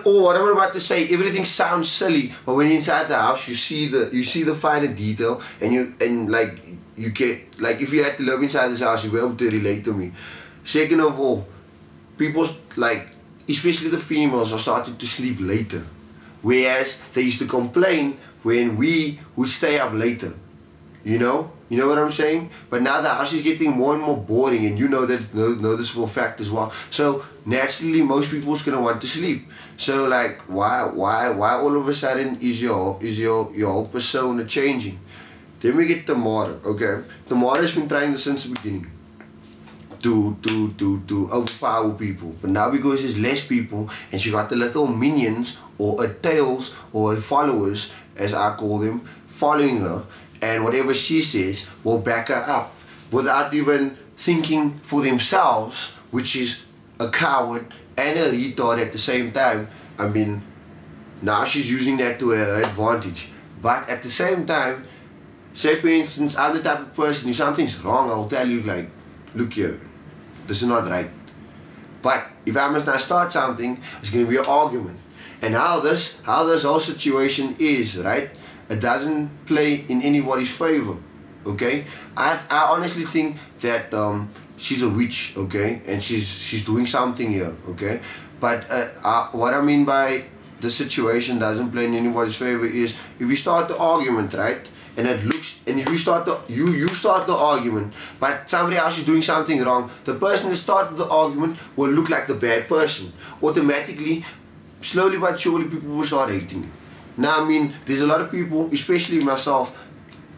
or what I'm about to say, everything sounds silly, but when you're inside the house, you see the finer detail, and like you get, like, if you had to live inside this house, you'd be able to relate to me. Second of all, people, like, especially the females, are starting to sleep later, whereas they used to complain when we would stay up later. You know what I'm saying? But now the house is getting more and more boring, and you know this for a fact as well. So naturally, most people's gonna want to sleep. So like, why all of a sudden is your whole persona changing? Then we get Tamara. Okay, Tamara's been trying this since the beginning to overpower people, but now because there's less people and she got the little minions or her tails or her followers, as I call them, following her. And whatever she says will back her up without even thinking for themselves, which is a coward and a retard at the same time. I mean, now she's using that to her advantage. But at the same time, say for instance, I'm the type of person, if something's wrong, I'll tell you, like, look here, this is not right. But if I must now start something, it's going to be an argument. And how this whole situation is, right? It doesn't play in anybody's favor, okay? I honestly think that she's a witch, okay? And she's doing something here, okay? But what I mean by the situation doesn't play in anybody's favor is if you start the argument, right? And if you start you start the argument, but somebody else is doing something wrong, the person that started the argument will look like the bad person. Automatically, slowly but surely, people will start hating you. Now, I mean, there's a lot of people, especially myself,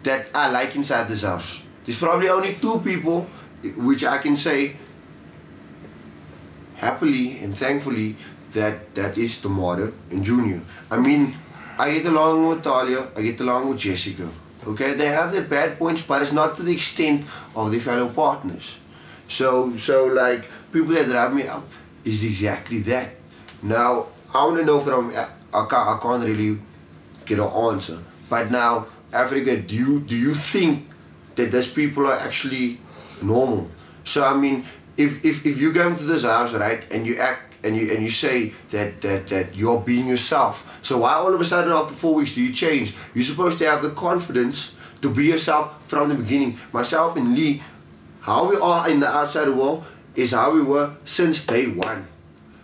that I like inside this house. There's probably only 2 people which I can say happily and thankfully that is Tamara and Junior. I mean, I get along with Talia, I get along with Jessica. Okay, they have their bad points, but it's not to the extent of their fellow partners. So like, people that drive me up is exactly that. Now, I want to know from, I can't really get an answer. But now, Africa, do you think that those people are actually normal? So I mean, if you go into this house, right, and you act and you say that you're being yourself, so why all of a sudden after 4 weeks do you change? You're supposed to have the confidence to be yourself from the beginning. Myself and Lee, how we are in the outside world is how we were since day one.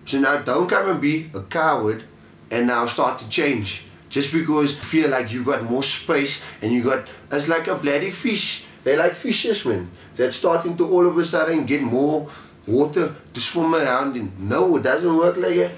So now don't come and be a coward and now start to change. Just because you feel like you got more space and you got, it's like a bloody fish. They're like fishes, man. They're starting to all of a sudden get more water to swim around in. No, it doesn't work like that.